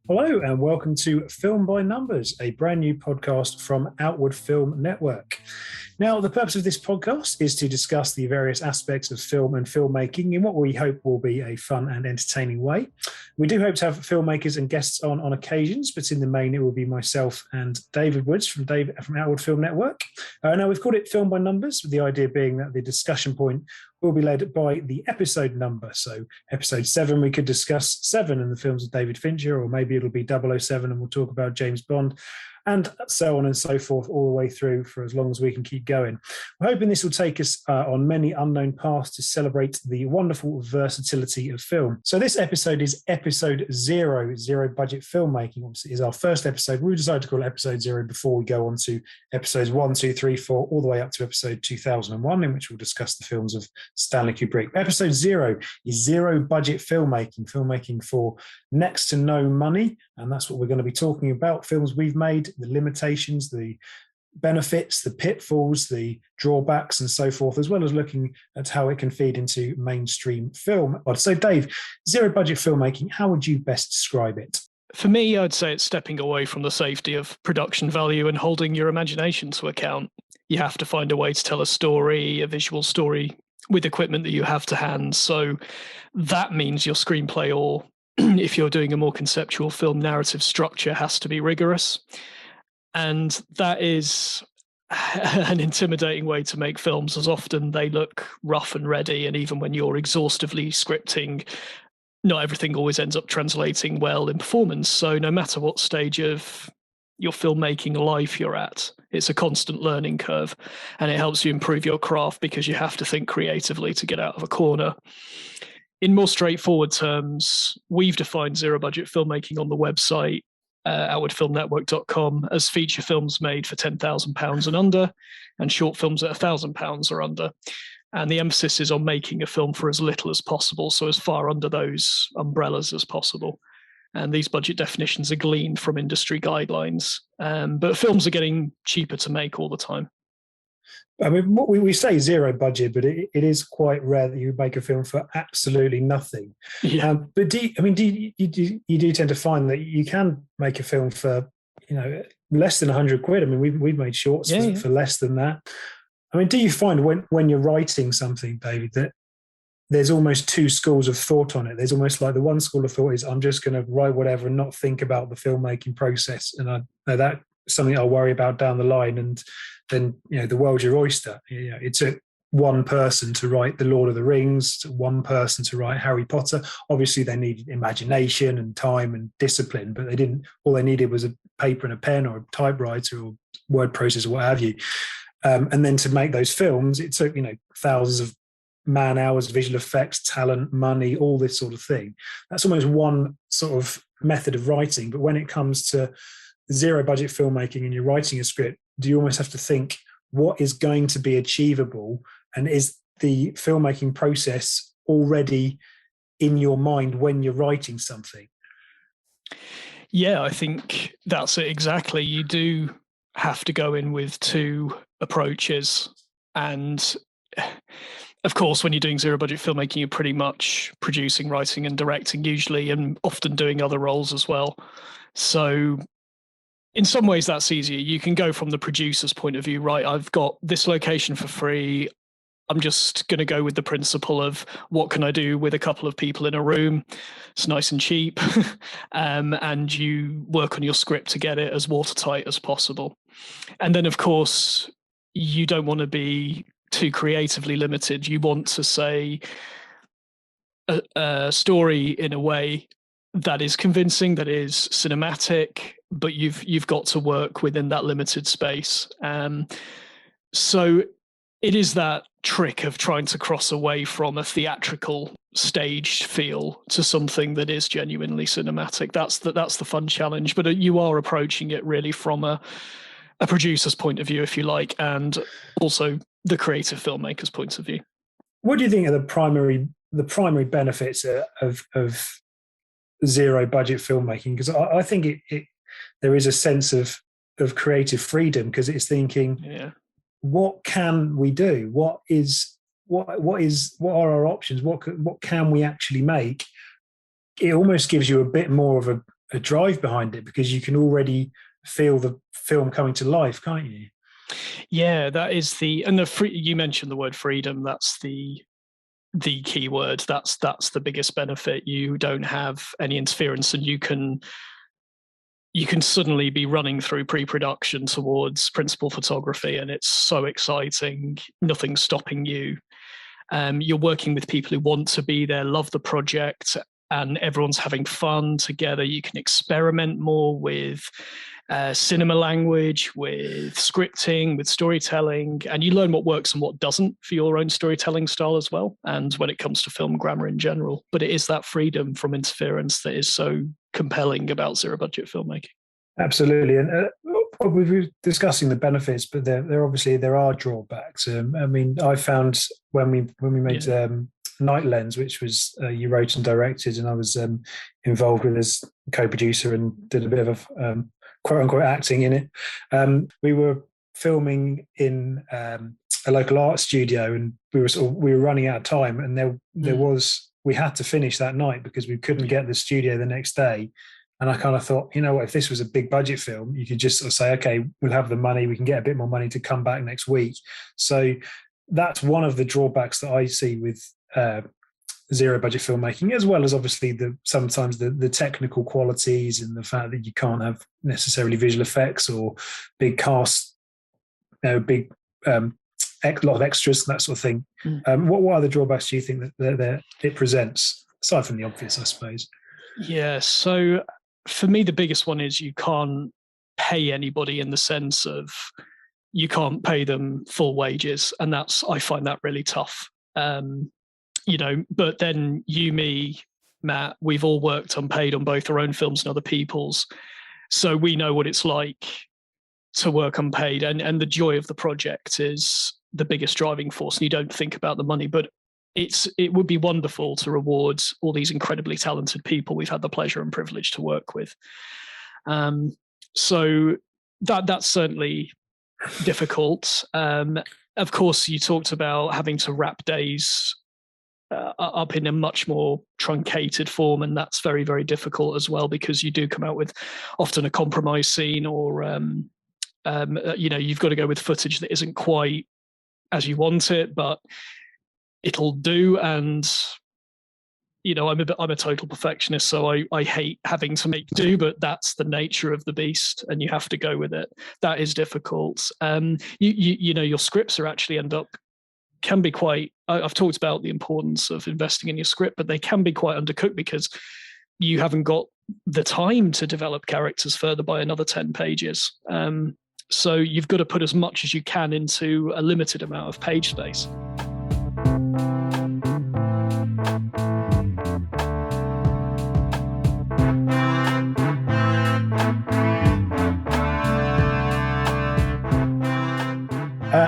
Hello and welcome to Film by Numbers, a brand new podcast from Outward Film Network. Now, the purpose of this podcast is to discuss the various aspects of film and filmmaking in what we hope will be a fun and entertaining way. We do hope to have filmmakers and guests on occasions, but in the main, it will be myself and David Woods from Outward Film Network. Now, we've called it Film by Numbers, with the idea being that the discussion point will be led by the episode number. So episode 7, we could discuss 7 in the films of David Fincher, or maybe it'll be 007 and we'll talk about James Bond, and so on and so forth, all the way through for as long as we can keep going. We're hoping this will take us on many unknown paths to celebrate the wonderful versatility of film. So this episode is episode 0, Zero Budget Filmmaking. Obviously, is our first episode. We decided to call it episode 0 before we go on to episodes 1, 2, 3, 4, all the way up to episode 2001, in which we'll discuss the films of Stanley Kubrick. Episode 0 is Zero Budget Filmmaking for next to no money. And that's what we're going to be talking about. Films we've made, the limitations, the benefits, the pitfalls, the drawbacks, and so forth, as well as looking at how it can feed into mainstream film. So, Dave, zero budget filmmaking, how would you best describe it? For me, I'd say it's stepping away from the safety of production value and holding your imagination to account. You have to find a way to tell a story, a visual story, with equipment that you have to hand. So that means your screenplay, or if you're doing a more conceptual film, narrative structure has to be rigorous. And that is an intimidating way to make films, as often they look rough and ready. And even when you're exhaustively scripting, not everything always ends up translating well in performance. So no matter what stage of your filmmaking life you're at, it's a constant learning curve, and it helps you improve your craft because you have to think creatively to get out of a corner. In more straightforward terms, we've defined zero budget filmmaking on the website, outwardfilmnetwork.com, as feature films made for £10,000 and under, and short films at £1,000 or under. And the emphasis is on making a film for as little as possible, so as far under those umbrellas as possible. And these budget definitions are gleaned from industry guidelines. But films are getting cheaper to make all the time. I mean, what we say zero budget, but it is quite rare that you make a film for absolutely nothing. Yeah. But do you tend to find that you can make a film for, less than £100? I mean, we've made shorts for less than that. I mean, do you find when you're writing something, David, that there's almost two schools of thought on it? There's almost like the one school of thought is, I'm just going to write whatever and not think about the filmmaking process, and I know that's something I'll worry about down the line, and then the world's your oyster. It took one person to write The Lord of the Rings, one person to write Harry Potter. Obviously, they needed imagination and time and discipline, but all they needed was a paper and a pen or a typewriter or word processor or what have you. And then to make those films, it took thousands of man hours, visual effects, talent, money, all this sort of thing. That's almost one sort of method of writing. But when it comes to zero budget filmmaking and you're writing a script, do you almost have to think what is going to be achievable, and is the filmmaking process already in your mind when you're writing something? Yeah, I think that's it exactly. You do have to go in with two approaches. And of course, when you're doing zero budget filmmaking, you're pretty much producing, writing and directing usually, and often doing other roles as well. So in some ways that's easier. You can go from the producer's point of view, right? I've got this location for free. I'm just going to go with the principle of what can I do with a couple of people in a room? It's nice and cheap. And you work on your script to get it as watertight as possible. And then, of course, you don't want to be too creatively limited. You want to say a story in a way that is convincing, that is cinematic, but you've got to work within that limited space. So it is that trick of trying to cross away from a theatrical staged feel to something that is genuinely cinematic. That's the fun challenge, but you are approaching it really from a producer's point of view, if you like, and also the creative filmmaker's point of view. What do you think are the primary benefits of zero budget filmmaking? Because I think there is a sense of creative freedom, because it's thinking, what can we do? What are our options? What can we actually make? It almost gives you a bit more of a drive behind it, because you can already feel the film coming to life, can't you? Yeah, that is you mentioned the word freedom. That's the key word. That's the biggest benefit. You don't have any interference, and you can suddenly be running through pre-production towards principal photography, and it's so exciting. Nothing's stopping you. You're working with people who want to be there, love the project, and everyone's having fun together. You can experiment more with cinema language, with scripting, with storytelling, and you learn what works and what doesn't for your own storytelling style as well, and when it comes to film grammar in general. But it is that freedom from interference that is so compelling about zero-budget filmmaking. Absolutely, and we were discussing the benefits, but there are drawbacks. I mean, I found when we made Night Lens, which was you wrote and directed, and I was involved with as co-producer and did a bit of quote unquote acting in it. We were filming in a local art studio, and we were running out of time, and we had to finish that night because we couldn't get the studio the next day. And I kind of thought, you know what, if this was a big budget film, you could just sort of say, okay, we'll have the money, we can get a bit more money to come back next week. So that's one of the drawbacks that I see with zero budget filmmaking, as well as obviously sometimes the technical qualities and the fact that you can't have necessarily visual effects or big cast, big a lot of extras, that sort of thing. What other drawbacks do you think that it presents, aside from the obvious, I suppose? Yeah, so for me, the biggest one is you can't pay anybody, in the sense of you can't pay them full wages, and I find that really tough. But then me, Matt, we've all worked unpaid on both our own films and other people's, so we know what it's like to work unpaid, and the joy of the project is the biggest driving force, and you don't think about the money. But it would be wonderful to reward all these incredibly talented people we've had the pleasure and privilege to work with. So that's certainly difficult. Of course, you talked about having to wrap days up in a much more truncated form, and that's very, very difficult as well, because you do come out with often a compromise scene, or you've got to go with footage that isn't quite as you want it, but it'll do. And I'm a total perfectionist, so I hate having to make do, but that's the nature of the beast, and you have to go with it. That is difficult. Your scripts are actually can be quite, I've talked about the importance of investing in your script, but they can be quite undercooked because you haven't got the time to develop characters further by another 10 pages. So you've got to put as much as you can into a limited amount of page space.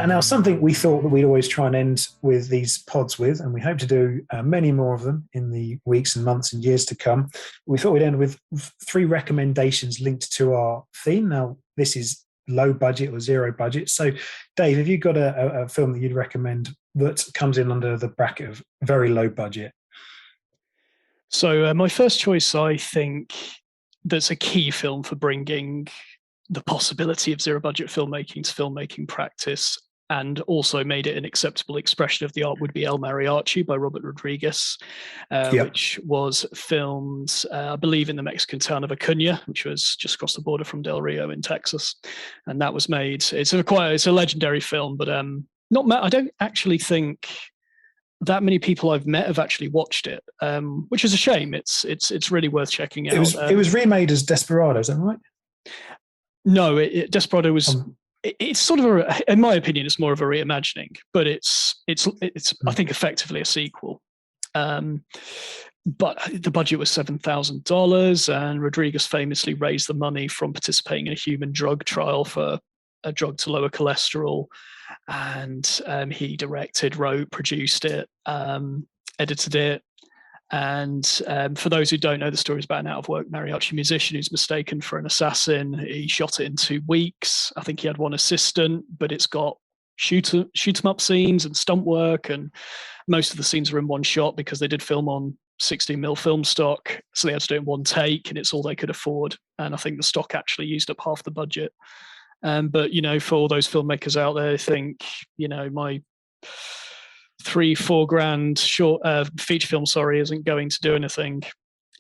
Now, something we thought that we'd always try and end with these pods with, and we hope to do many more of them in the weeks and months and years to come. We thought we'd end with 3 recommendations linked to our theme. Now, this is low budget or zero budget. So, Dave, have you got a film that you'd recommend that comes in under the bracket of very low budget? So my first choice, I think, that's a key film for bringing the possibility of zero budget filmmaking to filmmaking practice, and also made it an acceptable expression of the art, would be El Mariachi by Robert Rodriguez, which was filmed, I believe, in the Mexican town of Acuña, which was just across the border from Del Rio in Texas. And that was made, it's a legendary film, but I don't actually think that many people I've met have actually watched it, which is a shame. It's really worth checking out. It was remade as Desperado, is that right? No, Desperado was. It's sort of in my opinion, it's more of a reimagining, but it's I think effectively a sequel. But the budget was $7,000, and Rodriguez famously raised the money from participating in a human drug trial for a drug to lower cholesterol. And he directed, wrote, produced it, edited it. And for those who don't know, the story is about an out-of-work mariachi musician who's mistaken for an assassin. He shot it in 2 weeks. I think he had 1 assistant, but it's got shoot 'em up scenes and stunt work, and most of the scenes are in one shot because they did film on 16mm film stock, so they had to do it in one take, and it's all they could afford. And I think the stock actually used up half the budget. But for all those filmmakers out there, I think my $3-4 short feature film, isn't going to do anything.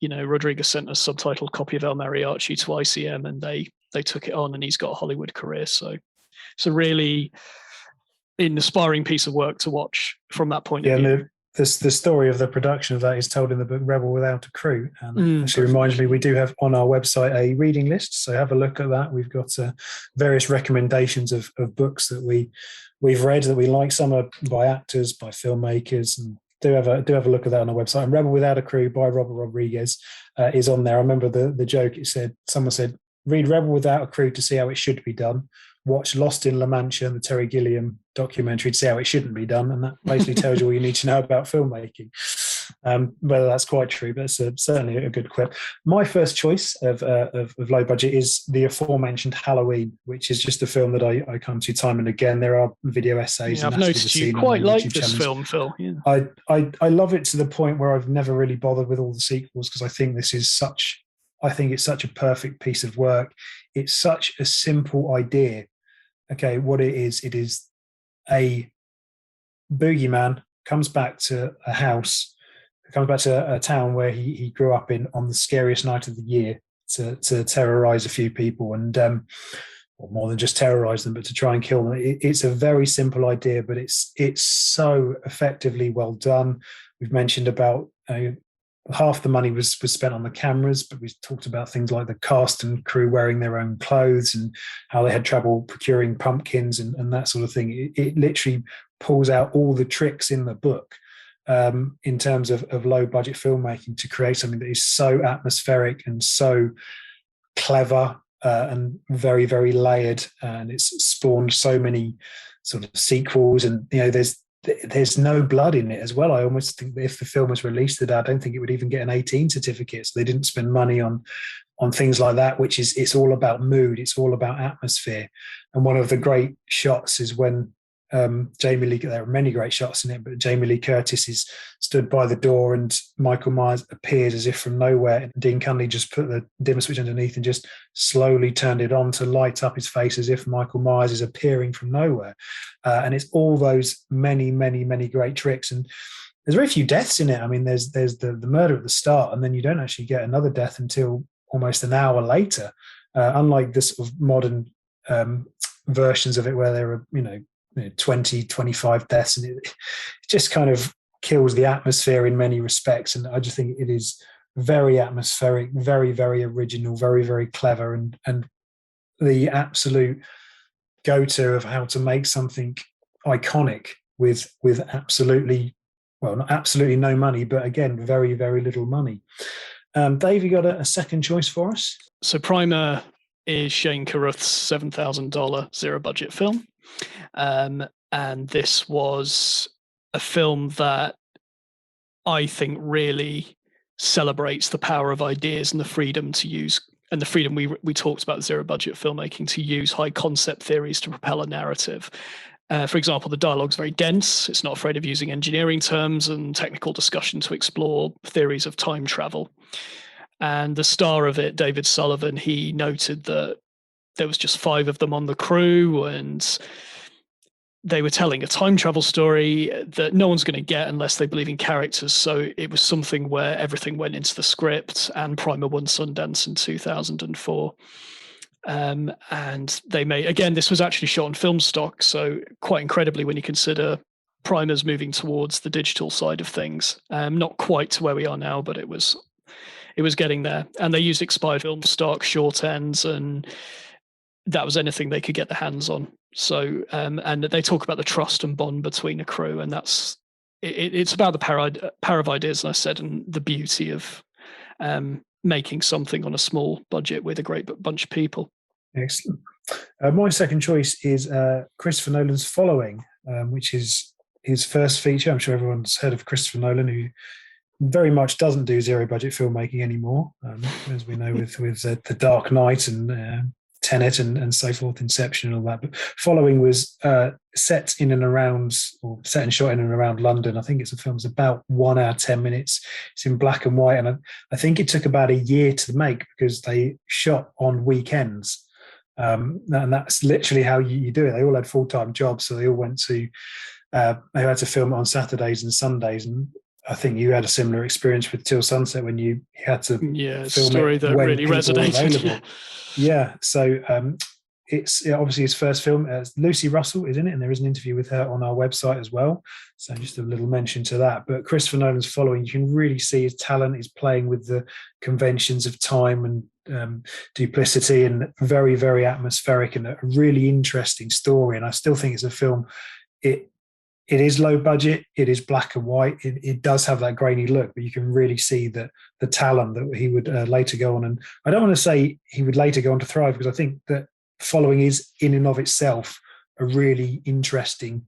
Rodriguez sent a subtitled copy of El Mariachi to ICM, and they took it on, and he's got a Hollywood career. So it's a really inspiring piece of work to watch from that point of view. The story of the production of that is told in the book Rebel Without a Crew. And actually reminds me, we do have on our website a reading list, so have a look at that. We've got various recommendations of books that we've read that we like. Some are by actors, by filmmakers, and do have a look at that on our website. And Rebel Without a Crew by Robert Rodriguez is on there. I remember the joke. Someone said, read Rebel Without a Crew to see how it should be done. Watch Lost in La Mancha and the Terry Gilliam documentary to see how it shouldn't be done. And that basically tells you all you need to know about filmmaking. Whether that's quite true, but it's certainly a good quip. My first choice of low budget is the aforementioned Halloween, which is just a film that I come to time and again. There are video essays. Yeah, I've noticed you quite like this film, Phil. Yeah. I love it to the point where I've never really bothered with all the sequels, because I think it's such a perfect piece of work. It's such a simple idea. Okay, what it is a boogeyman comes back to a house, comes back to a town where he grew up in on the scariest night of the year to terrorize a few people, and or more than just terrorize them, but to try and kill them. It's a very simple idea, but it's so effectively well done. We've mentioned about half the money was spent on the cameras, but we talked about things like the cast and crew wearing their own clothes and how they had trouble procuring pumpkins and that sort of thing. It literally pulls out all the tricks in the book in terms of low budget filmmaking to create something that is so atmospheric and so clever and very, very layered. And it's spawned so many sort of sequels, and there's no blood in it as well. I almost think that if the film was released today, I don't think it would even get an 18 certificate. So they didn't spend money on things like that, which is, it's all about mood. It's all about atmosphere. And one of the great shots is when Jamie Lee, there are many great shots in it, but Jamie Lee Curtis is stood by the door and Michael Myers appeared as if from nowhere. And Dean Cunley just put the dimmer switch underneath and just slowly turned it on to light up his face as if Michael Myers is appearing from nowhere. And it's all those many, many, many great tricks. And there's very few deaths in it. I mean, there's the murder at the start, and then you don't actually get another death until almost an hour later. Unlike the sort of modern versions of it where there are, 20, 25 deaths, and it just kind of kills the atmosphere in many respects. And I just think it is very atmospheric, very, very original, very, very clever, and the absolute go-to of how to make something iconic with absolutely, well, not absolutely no money, but again, very, very little money. Dave, you got a second choice for us? So Primer is Shane Carruth's $7,000 zero budget film. And this was a film that I think really celebrates the power of ideas and the freedom to use, and the freedom we talked about zero budget filmmaking, to use high concept theories to propel a narrative. For example, the dialogue's very dense. It's not afraid of using engineering terms and technical discussion to explore theories of time travel. And the star of it, David Sullivan, he noted that there was just 5 of them on the crew, and they were telling a time travel story that no one's going to get unless they believe in characters. So it was something where everything went into the script, and Primer won Sundance in 2004. And they made, again, this was actually shot on film stock. So quite incredibly, when you consider Primer's moving towards the digital side of things, not quite to where we are now, but it was getting there. And they used expired film stock, short ends, and that was anything they could get their hands on. So, and they talk about the trust and bond between a crew, and that's it's about the power of ideas, and I said, and the beauty of making something on a small budget with a great bunch of people. Excellent. My second choice is Christopher Nolan's Following, which is his first feature. I'm sure everyone's heard of Christopher Nolan, who very much doesn't do zero budget filmmaking anymore, as we know with The Dark Knight and Tenet and so forth, Inception and all that. But Following was set in and around, or set and shot in and around London. I think it's a film's about 1 hour, 10 minutes. It's in black and white. And I think it took about a year to make because they shot on weekends. And that's literally how you do it. They all had full-time jobs. So they all went to, they had to film it on Saturdays and Sundays. And I think you had a similar experience with Till Sunset when you had to film a story it that when really people were resonated. available. Yeah, so it's obviously his first film. Lucy Russell is in it, and there is an interview with her on our website as well. So just a little mention to that. But Christopher Nolan's Following, you can really see his talent is playing with the conventions of time and duplicity, and very, very atmospheric and a really interesting story. And I still think it's a film. It is low budget. It is black and white. It does have that grainy look, but you can really see the talent that he would later go on. And I don't want to say he would later go on to thrive, because I think that Following is in and of itself a really interesting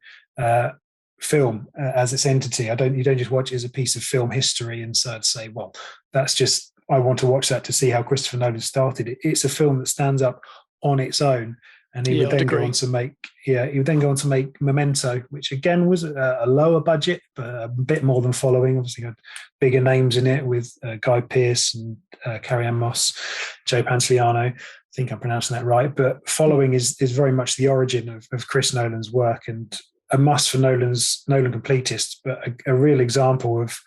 film as its entity. You don't just watch it as a piece of film history and so I'd say, well, that's just, I want to watch that to see how Christopher Nolan started it. It's a film that stands up on its own. And he would then go on to make Memento, which again was a lower budget, but a bit more than Following. Obviously, had bigger names in it with Guy Pearce and Carrie-Anne Moss, Joe Pantoliano. I think I'm pronouncing that right. But Following is very much the origin of Chris Nolan's work, and a must for Nolan completists, but a real example of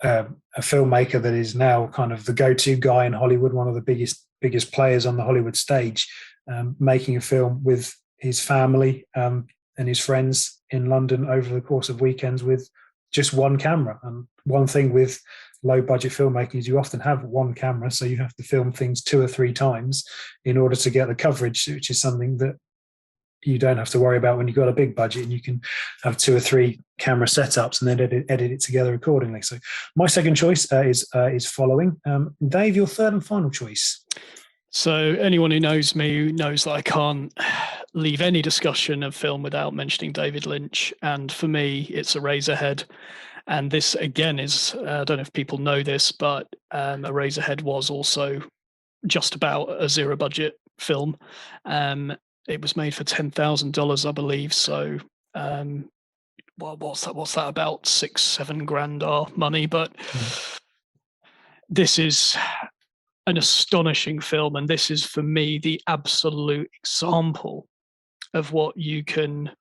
a filmmaker that is now kind of the go-to guy in Hollywood, one of the biggest players on the Hollywood stage. Making a film with his family and his friends in London over the course of weekends with just one camera. And one thing with low budget filmmaking is you often have one camera, so you have to film things 2 or 3 times in order to get the coverage, which is something that you don't have to worry about when you've got a big budget, and you can have 2 or 3 camera setups and then edit it together accordingly. So my second choice is Following. Dave, your third and final choice. So anyone who knows me knows that I can't leave any discussion of film without mentioning David Lynch. And for me, it's Eraserhead. And this, again, is, I don't know if people know this, but Eraserhead was also just about a zero budget film. It was made for $10,000, I believe. So what's that about? 6-7 grand our money. But this is an astonishing film, and this is for me the absolute example of what can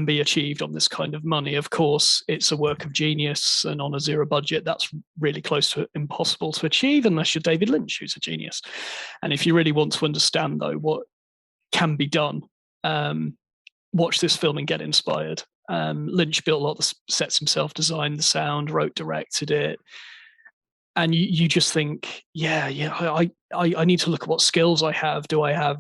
be achieved on this kind of money. Of course, it's a work of genius, and on a zero budget, that's really close to impossible to achieve unless you're David Lynch, who's a genius. And if you really want to understand, though, what can be done, watch this film and get inspired. Lynch built a lot of the sets himself, designed the sound, wrote, directed it. And you just think, I need to look at what skills I have. Do I have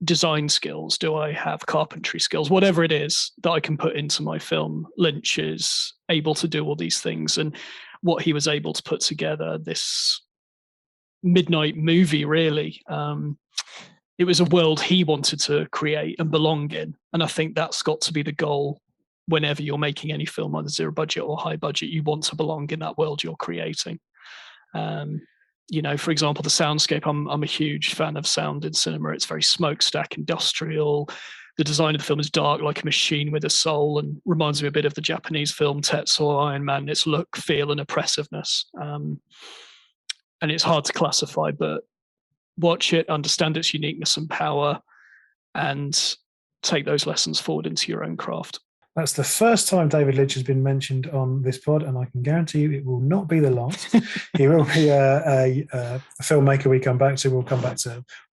design skills? Do I have carpentry skills? Whatever it is that I can put into my film, Lynch is able to do all these things. And what he was able to put together, this midnight movie, really, it was a world he wanted to create and belong in. And I think that's got to be the goal whenever you're making any film, either zero budget or high budget. You want to belong in that world you're creating. For example, the soundscape, I'm a huge fan of sound in cinema. It's very smokestack, industrial. The design of the film is dark, like a machine with a soul, and reminds me a bit of the Japanese film Tetsuo or Iron Man. Its look, feel, and oppressiveness. And it's hard to classify, but watch it, understand its uniqueness and power, and take those lessons forward into your own craft. That's the first time David Lynch has been mentioned on this pod, and I can guarantee you it will not be the last. He will be a filmmaker we come back to.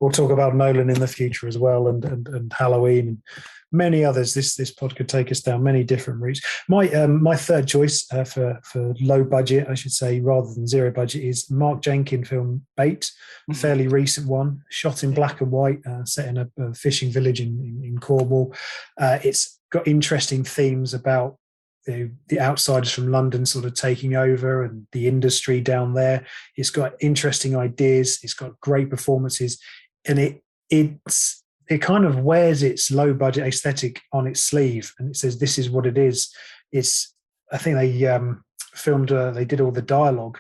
We'll talk about Nolan in the future as well, and Halloween and many others. This pod could take us down many different routes. My third choice for low budget, I should say, rather than zero budget, is Mark Jenkin film Bait, a fairly recent one, shot in black and white, set in a fishing village in Cornwall. It's got interesting themes about the outsiders from London sort of taking over and the industry down there. It's got interesting ideas. It's got great performances, and it kind of wears its low budget aesthetic on its sleeve, and it says this is what it is. I think they filmed, they did all the dialogue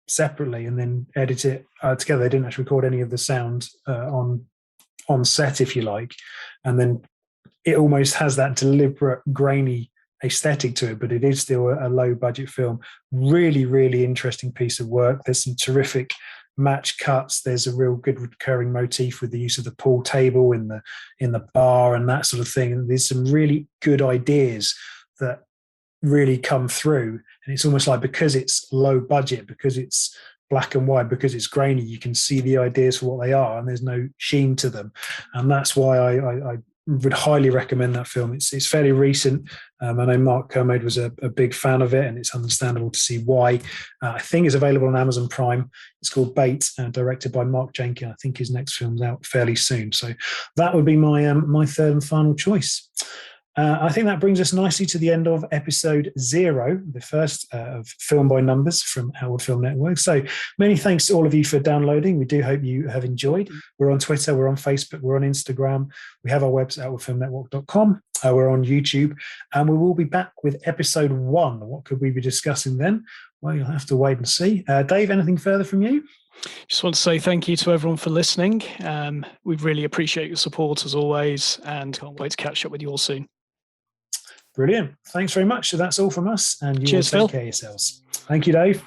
separately and then edit it together. They didn't actually record any of the sound on on set, if you like, and then it almost has that deliberate grainy aesthetic to it, but it is still a low budget film. Really, really interesting piece of work. There's some terrific match cuts. There's a real good recurring motif with the use of the pool table in the bar and that sort of thing. And there's some really good ideas that really come through. And it's almost like, because it's low budget, because it's black and white, because it's grainy, you can see the ideas for what they are, and there's no sheen to them. And that's why I would highly recommend that film. It's fairly recent. I know Mark Kermode was a big fan of it, and it's understandable to see why. I think it's available on Amazon Prime. It's called Bait, directed by Mark Jenkin. I think his next film's out fairly soon. So that would be my my third and final choice. I think that brings us nicely to the end of episode 0, the first of Film by Numbers from Outward Film Network. So many thanks to all of you for downloading. We do hope you have enjoyed. We're on Twitter, we're on Facebook, we're on Instagram. We have our website, outwardfilmnetwork.com. We're on YouTube, and we will be back with episode 1. What could we be discussing then? Well, you'll have to wait and see. Dave, anything further from you? Just want to say thank you to everyone for listening. We really appreciate your support as always, and can't wait to catch up with you all soon. Brilliant. Thanks very much. So that's all from us, and you Cheers, all take Phil. care of yourselves. Thank you, Dave.